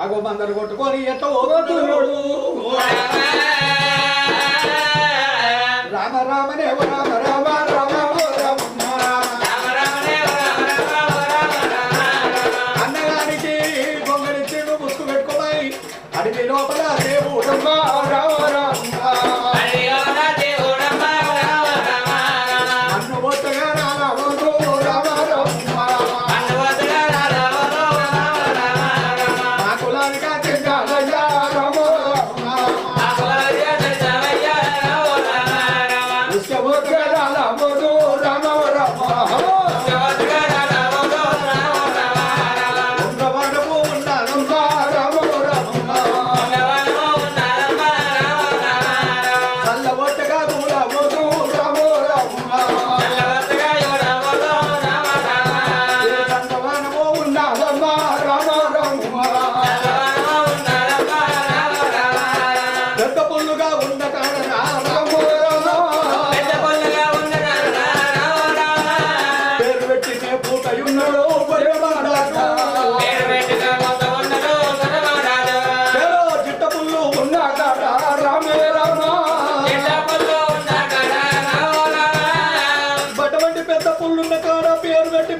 అగో మందరు కొట్టుకొని ఎట్లా పోతున్నాడు రామ రామనే రామ రామ రామ అన్నగానికి గొంగడిచ్చిండు ముసుగు పెట్టుకోమని అడిగి లోపల దేవుడమ్మా రామ రామ అన్న బొత్తగా రామోదు రామ రామ మా కులానిగా చెందాలయ్యా రామ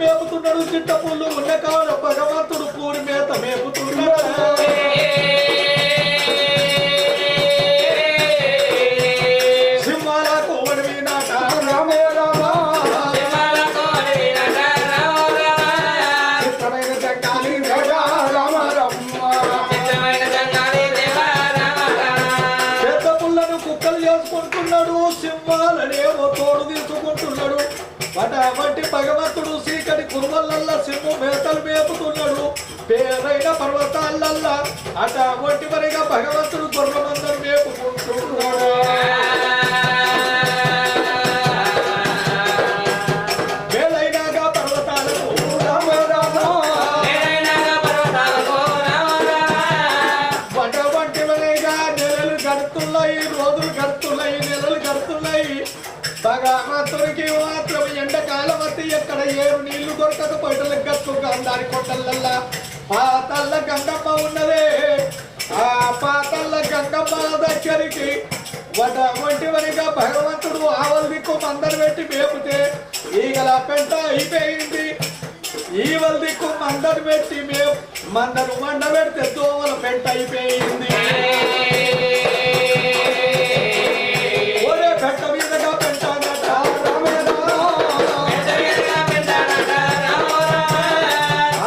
మేపుతున్నాడు చిట్ట పుల్లు ఉన్న కాడ భగవంతుడు పూరి మేత మేపుతున్నాడు సింహాలకు వడివినాట రామే రామ చిత్తమైన జంగాలి రామ పెద్ద పుల్లను కుక్కలు చేసుకుంటున్నాడు సింహాలనేమో తోడు తీసుకుంటున్నాడు వటి భగవంతుడు సీకటి కురువల్ల సింహు మేతలు మేపుతున్నాడు పేరైన పర్వతాలల్లా అటువంటి మరిగా భగవంతుడు గొర్రెలందరూ మేపుకుంటున్నాడు మేలైనాగా పర్వతాలకు వటి మరిగా నెలలు గడుతున్నాయి రోజులు గడుతున్నాయి నెలలు గడుతున్నాయి భగవంతుడికి మాత్రం ఎండకాలం వస్తే ఎక్కడ ఏరు నీళ్లు దొరకక పొట్టలకు గచ్చుగా దాని కొట్టలల్లా పాతల్ల గంగమ్మ ఉన్నదే ఆ పాతల్ల గంగమ్మ దగ్గరికి వంటివనిగా భగవంతుడు ఆవల దిక్కు మందరు పెట్టి మేపితే ఈగల పెంట అయిపోయింది ఈవల దిక్కు మందరు పెట్టి మందరు మండ పెడితే దోమల పెంట అయిపోయింది పెంట మీదగా పెంట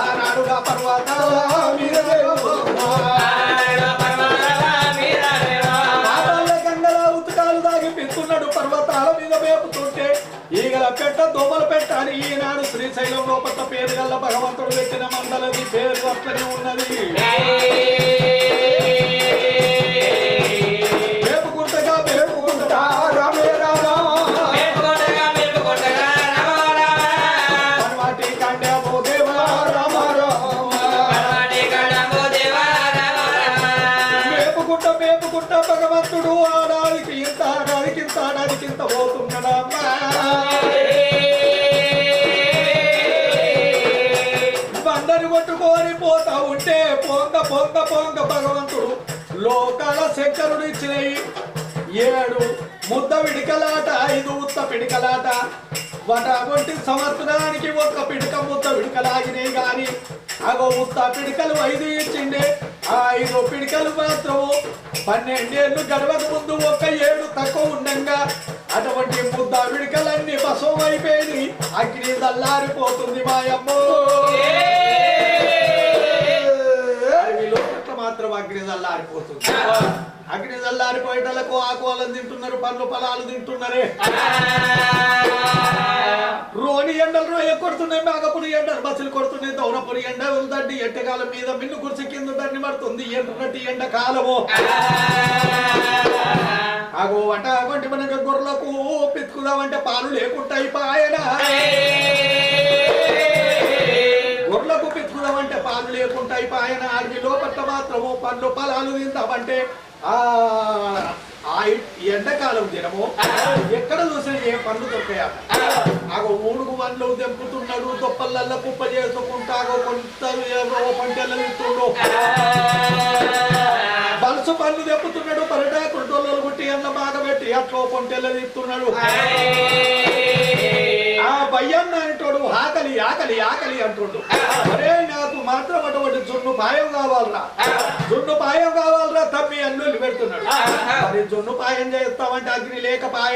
ఆనాడుగా పర్వతాల మీద గంగల ఉతకాలు దాగి పెంచున్నాడు పర్వతాల మీద మేపుతుంటే ఈగల పెట్ట దోమల పెట్ట అని ఈనాడు శ్రీశైలం లోపల పేరు గల్ల భగవంతుడు పెట్టిన మండలది పేరు అట్లనే ఉన్నది మేపుకుంటగా మేపుకుంటా రామే రామ మేపుకుంటా భగవంతుడు ఆడానికి ఇంత ఆడానికి ఇంత ఆడానికి ఇంత పోతున్నాడమ్మా బందరు కొట్టుకొని పోతా ఉంటే పొంగ పొంగ పొంగ భగవంతుడు లోకాల శంకరుడు ఇచ్చినాయి 7 ముద్ద పిడికలాట 5 ఉత్త పిడికలాట వటి సంవత్సరానికి ఒక్క పిడిక ముద్ద పిడికలాగినాయి గాని అగో ఉత్త పిడికలు 5 ఇచ్చిండే ఆ 5 పిడికలు మాత్రము 12 ఏళ్ళు గడవక ముందు ఒక 7 తక్కువ ఉండంగా అటువంటి ముద్ద పిడికలన్నీ బసం అయిపోయి అగ్ని దల్లారిపోతుంది మాయమ్మో మాత్రం అగ్ని దల్లారిపోతుంది అగ్ని దల్లారిపోయేటలకు ఆకువాలను తింటున్నారు పండ్లు ఫలాలు తింటున్నారే రోని ఎండలు రోయ కొడుతున్నాయి మేకపురి ఎండలు బస్సులు కొడుతున్నాయి దౌనపురి ఎండ ఉందండి ఎండకాలం మీద మిన్ను కుర్చి కింద దండి పడుతుంది ఎర్రటి ఎండ కాలము అగో అంట అటువంటి మనకు గొర్రెలకు పితుకుదామంటే పాలు లేకుంటాయి పాయన గొర్రెలకు పితుకుదామంటే పాలు లేకుంటాయి పాయన అగ్ని లోపట్ల మాత్రము పండ్లు ఫలాలు తిందామంటే ఎండాకాలం దినము ఎక్కడ చూసినా ఏ పండ్లు దొరికాయట ఆగో ఊడుగు పండ్లు తెంపుతున్నాడు దొప్పలల్ల కుప్ప చేసుకుంటాగో కొంత పంటలు ఇస్తుండు పట్టుకో పొంటెల్ల తీస్తున్నాడు. ఆ బయ్యన్న అంటాడు ఆకలి ఆకలి ఆకలి అంటుండు. అరే నాకు మాత్రం అటువంటి జున్ను పాయం కావాలరా, జున్ను పాయం కావాలరా తమ్మి అన్నులు పెడుతున్నాడు. మరి జున్ను పాయం చేస్తామంటే అగ్ని లేక పాయ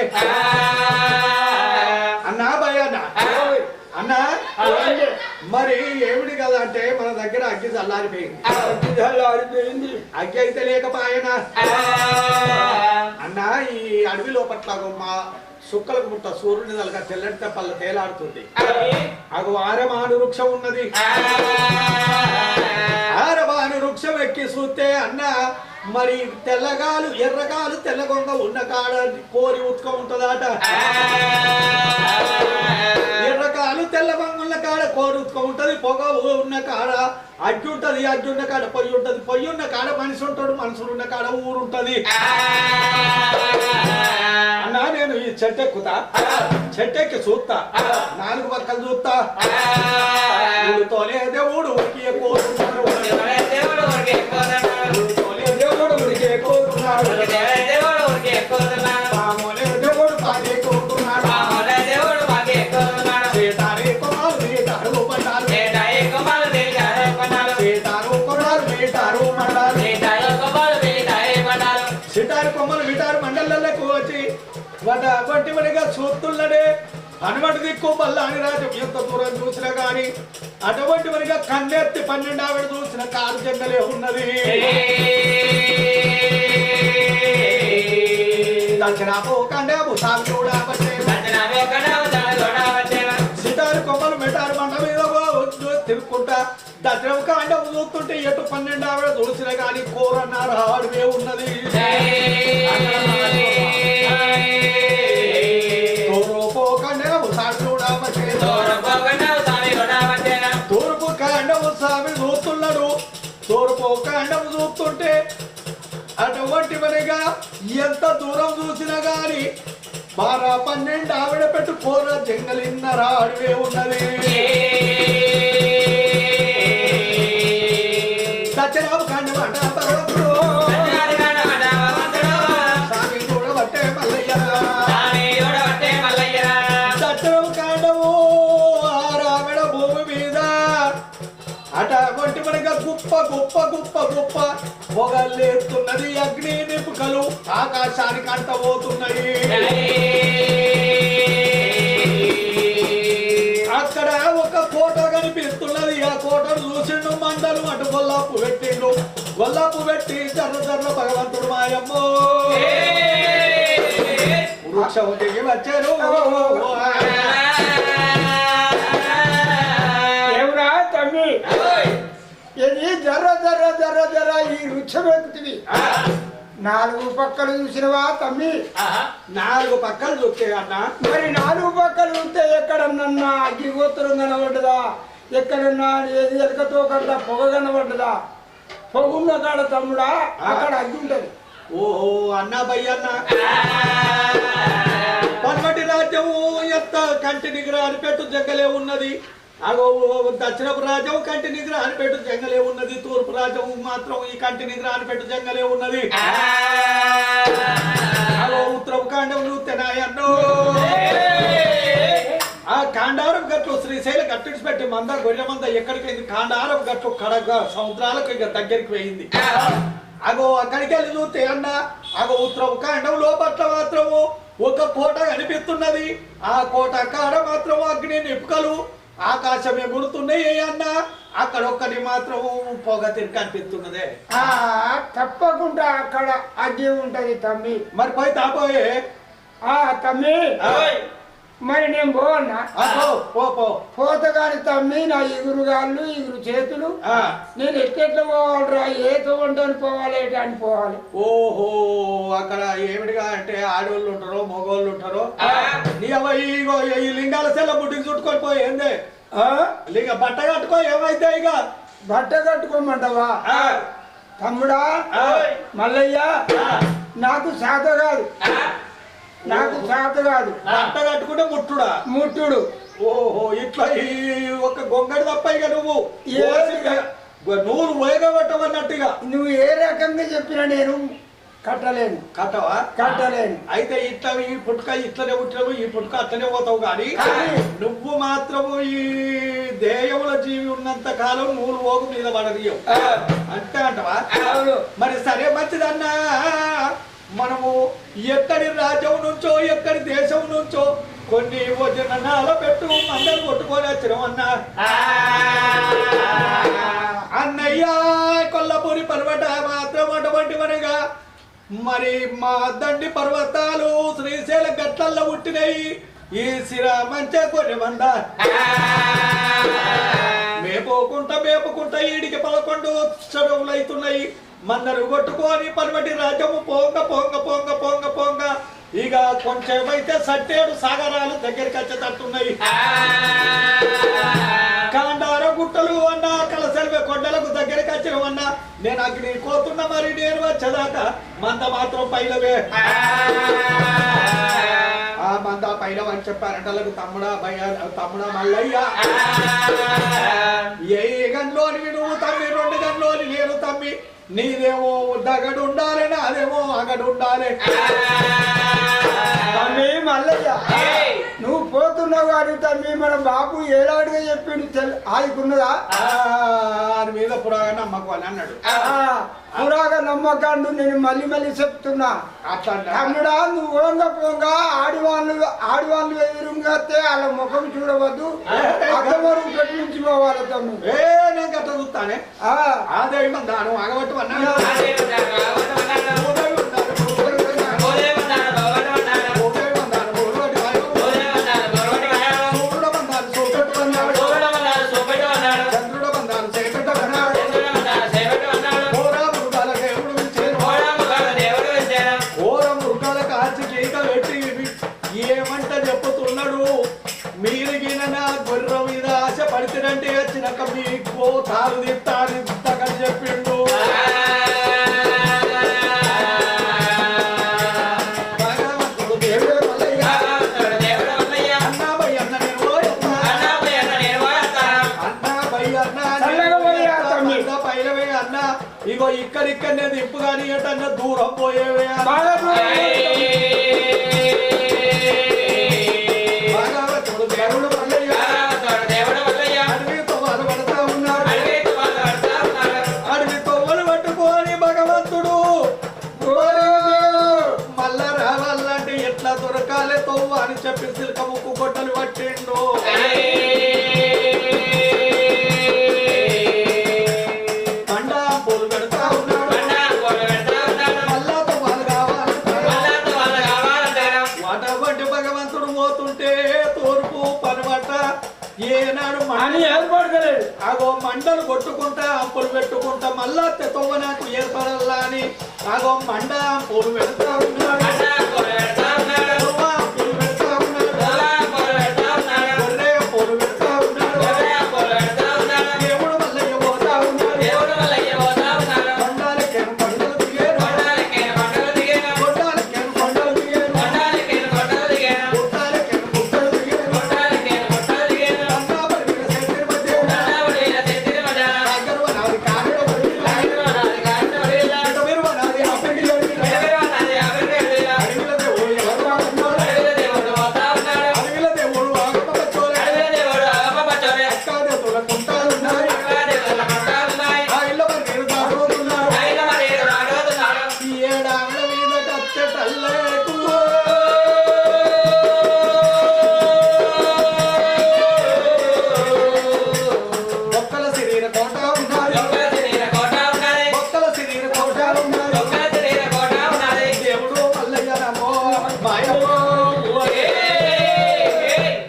అన్నా భయన్న అన్నా మరి ఏమిటి కదా అంటే మన దగ్గర అగ్గి చల్లారిపోయింది. అగ్గి అయితే లేకపాయనా అన్నా ఈ అడవి లోపట్ల మా సుక్కలకు ముట్ట సూర్యుని నలక తెల్లటి తెప్పల్ల తేలాడుతుంది. అగు ఆరమాను వృక్షం ఉన్నది. ఆరమాను వృక్షం ఎక్కి చూస్తే అన్న మరి తెల్లగాలు ఎర్రగాలు తెల్లగొంగ ఉన్న కాడ కోరి ఉత్క ఉంటదాట. ఎర్రకాలు తెల్లగొంగ ఉన్న కాడ కోరి ఉత్క ఉంటది. పొగ ఉన్న కాడ అగ్గి ఉంటది. అగ్గి ఉన్న కాడ పొయ్యి ఉంటది. పొయ్యి ఉన్న కాడ మనిషి ఉంటాడు. మనుషులు ఉన్న కాడ ఊరుంటది. అన్నా నేను ఈ చెట్టు ఎక్కుతా, చెట్టెక్కి చూస్తా, నాలుగు పక్కలు చూస్తా. తోలే దేవుడు ఉడికి కోరుతున్నాడు. సిటారు కొమ్మలు విటారు మండలకు వచ్చి వంటి వనిగా చూస్తున్నాడే. హనుమటి దిక్కు బల్లాని రాజు ఎంత దూరం చూసినా గాని అటువంటి వనిగా కన్నెత్తి 12 ఆవిడ చూసిన కారు జంగలే ఉన్నది. సిటారు కొమ్మలు మెటారు మండ మీద తిరుక్కుంటా దక్షిణం కాండం చూస్తుంటే ఎటు 12 ఆవిడ చూసిన గాని కూరన్నారు ఆడివే ఉన్నది. తూర్పు కాండము స్వామి చూస్తున్నాడు. తూర్పు కాండము చూస్తుంటే అటువంటి మనిగా ఎంత దూరం చూసినా గాని 12 ఆవిడ పెట్టు కూర జంగలిన్నరా అడివే ఉన్నది. దక్షిణాపు కాండం అంట భగవంతుడు స్వామి చూడబట్టే మల్లయ్య. దక్షిణం కాండము ఆరావిడ భూమి మీద అటువంటి మనగా గుప్ప గుప్ప గుప్ప గుప్ప పొగలేస్తున్నది. అగ్ని నిపుకలు ఆకాశానికి అంటబోతున్నాయి. అక్కడ ఒక కోట కనిపిస్తున్నది. ఆ కోటను చూసిండు మండలు. అటు గొల్లాపు పెట్టిండు. గొల్లాపు పెట్టి జర్ర జర్ర భగవంతుడు మాయమ్మో వృక్షం దిగి వచ్చారు. ఏమరా తమ్మి ఇది జర్ర జర్ర జర్ర జర్ర ఈ వృక్షం ఎక్కుతుంది. 4 పక్కలు చూసినవా తమ్మి? 4 పక్కలు చూస్తే అన్న మరి 4 పక్కలు చూస్తే ఎక్కడన్నా అగ్గి గోత్రం కనబడ్డదా? ఎక్కడన్నా ఏది ఎలకతో కట్ట పొగ కనబడ్డదా? పొగున్న కాడ తమ్ముడా అక్కడ అగ్గి ఉంటది. ఓహో అన్న భయ్యన్న పన్మటి రాజ్యము ఎంత కంటి నిగ్రహాన్ని పెట్టు జగ్గలే ఉన్నది. అగో దక్షిణపు రాజ్యం కంటి నిగ్రహాన్ని పెట్టు జంగలే ఉన్నది. తూర్పు రాజ్యం మాత్రం ఈ కంటి నిగ్రహాన్ని పెట్టు జంగలే ఉన్నది. అగో ఉత్తరపు కాండం చూస్తేనాయన్నో ఆ కాండారం గట్లు శ్రీశైల గట్టిడిచి పెట్టి మంద గొర్రె మంద ఎక్కడికి కాండారం గట్లు కడగ సముద్రాలకు ఇక దగ్గరికి పోయింది. అగో అక్కడికి వెళ్ళి చూస్తే అన్న అగో ఉత్తరపు కాండం లోపట్ల మాత్రము ఒక కోట కనిపిస్తున్నది. ఆ కోట కాడ మాత్రం అగ్ని నిపుకలు ఆకాశమే గుర్తున్నాయి అన్న. అక్కడ ఒక్కటి మాత్రం పొగ తిరిగి కనిపిస్తున్నదే. తప్పకుండా అక్కడ అగ్గి ఉంటది తమ్మి. మరి పోయి తాపోయే తమ్మి మరి నేను పోవన్నా? పోతగాని తమ్మి నా ఇగురుగాళ్ళు ఇగురు చేతులు నేను ఎట్లా పోవాలిరా? ఏ తోంటని పోవాలి అని పోవాలి. ఓహో అక్కడ ఏమిటిగా అంటే ఆడవాళ్ళు ఉంటారో మగవాళ్ళు ఉంటారో ఈ లింగాల సెల్ల బుడ్డికి చుట్టుకొని పోయిందే. లింగ బట్ట కట్టుకో ఏమైతే ఇక బట్ట కట్టుకోమంటావా తమ్ముడా? మల్లయ్య నాకు శాత కాదు, నాకు శాత కాదు. బట్ట కట్టుకుంటే ముట్టుడు. ఓహో ఇట్లా ఈ ఒక గొంగడి తప్ప ఇక నువ్వు నూరు వేగబట్టమన్నట్టుగా నువ్వు ఏ రకంగా చెప్పినా నేను కట్టలేను కట్టవా కట్టలేను. అయితే ఇట్లా ఈ పుట్టుక ఇట్లనే పుట్టినవు ఈ పుట్టుక అట్లనే పోతావు కానీ నువ్వు మాత్రము ఈ దేయముల జీవి ఉన్నంత కాలం నువ్వు ఓగు మీద పడదీయవు అంతే అంటవా మరి సరే మంచిదన్నా మనము ఎక్కడి రాజ్యం నుంచో ఎక్కడి దేశం నుంచో కొన్ని వచనాల పెట్టు అందరు కొట్టుకొని వచ్చినవన్నా అన్నయ్య కొల్లపూరి పర్వత మాత్రం అటువంటివనగా మరి మా దండి పర్వతాలు శ్రీశైల గట్లల్లో పుట్టినాయి ఈ సిర మంచి కొన్ని వంద మేపుకుంటా ఈడికి 11 చదువులు అవుతున్నాయి మందరు కొట్టుకొని పర్వటి రాజ్యము పొంగ ఇక కొంచెం అయితే సట్టేడు సాగరాలు దగ్గరికి వచ్చేటట్టున్నాయి కాండార గుట్టలు అన్నా కలసెల్వే కొండలకు దగ్గరికి వచ్చినవన్నా నేను అగ్ని కోతున్నా మరి నేను వచ్చేదాకా మంద మాత్రం పైలవే ఆ మంద పైలవని చెప్పారంటలకు తమ్ముడా మల్లయ్య ఏ గంటలోని నువ్వు తమ్మి 2 గంటలోని నేను తమ్మి నీదేమో దగడు ఉండాలి నాదేమో అగడు ఉండాలి తమ్మి మల్లయ్య నువ్వు పోతున్నావు కానీ తమ్మి మన బాబు ఏలాడుగా చెప్పిండు ఆదుకున్నదా దాని మీద పురాగా నమ్మకం అని అన్నాడు పురాగా నమ్మకాండు నేను మళ్ళీ చెప్తున్నా తమ్ముడా నువ్వు పోంగ ఆడివాళ్ళు ఎదురుగాతే వాళ్ళ ముఖం చూడవద్దు అర్థమరు నుంచి పోవాలి తమ్ముడు నేను గట్ట చూస్తానే అదే దాను అగబట్టు అన్నాడు ఏమంట చెప్పుతున్నాడు మీరు గిన గొర్రె మీద ఆశ పడితేనంటే వచ్చినాక మీకు తాను తిట్టాని చెప్పిండు పైలవే అన్న ఇగో ఇక్కడిక్కడనే దింపు కానీ ఏంటన్నా దూరం పోయేవే దొరకాలే తవ్వ అని చెప్పి సిల్క ముక్కు గొడ్డలు పట్టిండు పండా పూలు పెడతా ఉన్నాడు మళ్ళా తవ్వాలు కావాలంటాడు వాటి భగవంతుడు పోతుంటే తూర్పు పనబట్ట ఏనాడు మణి ఏర్పడలేదు ఆగో మండలు కొట్టుకుంటా అంపులు పెట్టుకుంటా మళ్ళా తవ్వ నాకు ఏర్పడాలా అని ఆగో మండ పూలు పెడతా ఉన్నాడు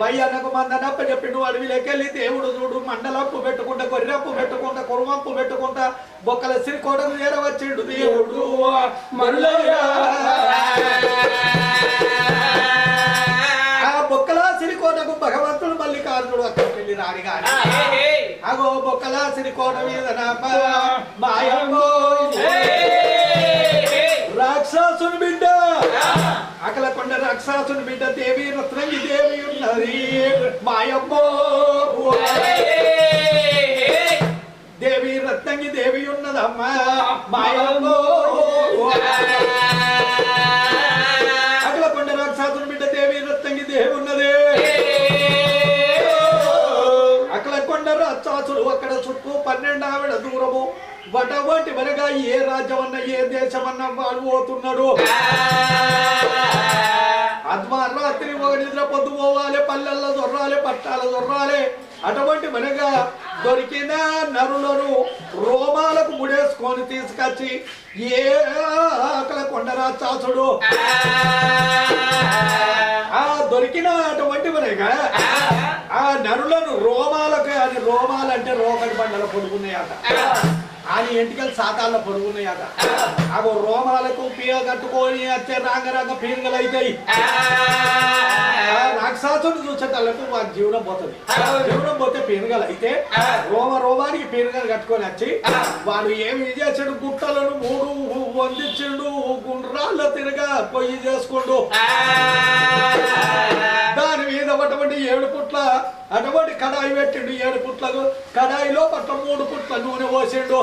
భయ్యన్నకు మందనప్ప చెప్పిండు అడవిలోకెళ్ళి దేవుడు చూడు మండలప్పు పెట్టుకుంటా గొర్రెప్పు పెట్టుకుంటా కురువంపు పెట్టుకుంటా బొక్కల సిరికోటకు చేరవచ్చిండు దేవుడు మల్లయ్య ఆ బొక్కల సిరికోటకు భగవంతుడు మల్లికార్జునుడు అక్కడికి వెళ్ళి రాని గాని అగో బొక్కల సిరికోట మీద మాయమ్మో రాక్షసుని బిడ్డ అకలకొండ రాక్షసుని బిడ్డ దేవి రత్నంగి దేవి ఉన్నది మాయమ్మో దేవి రత్నంగి దేవి ఉన్నదమ్మా మాయమ్మో దూరము బటవంటి వరగా ఏ రాజ్యమన్నా ఏ దేశమన్నా వాడు పోతున్నాడు. అర్ధరాత్రి ఒక నిద్ర పొద్దు పోవాలి, పల్లెల్లో దొర్రాలి, పట్టాల దొర్రాలి. అటువంటి మనగా దొరికిన నరులను రోమాలకు ముడేసుకొని తీసుకొచ్చి ఏ ఆకల కొండరాచాసుడు ఆ దొరికిన అటువంటి మనగా ఆ నరులను రోమాలకు, అది రోమాలంటే రోకటి బండల పొడుగున్నాయట, అని ఎంటికలు సాతాల్లో పొడుగున్నాయట. అవి రోమాలకు పీగ కట్టుకొని వచ్చే రాంగ పీరుగలు అవుతాయి. రాక్షసుడు చూసేటళ్ళకు వారి జీవనం పోతుంది. జీవనం పోతే పీరుగలు అయితే రోమానికి పీరుగలు కట్టుకొని వచ్చి వాడు ఏమి చేసాడు, గుట్టలను 3 వందించిండు, గుండ్రాల్లో తిరగా పొయ్యి చేసుకుంటూ దాని మీద అటువంటి 7 పుట్ల అటువంటి కడాయి పెట్టిండు. 7 పుట్లకు కడాయిలో పట్ల 3 పుట్ల నూనె పోసిండు.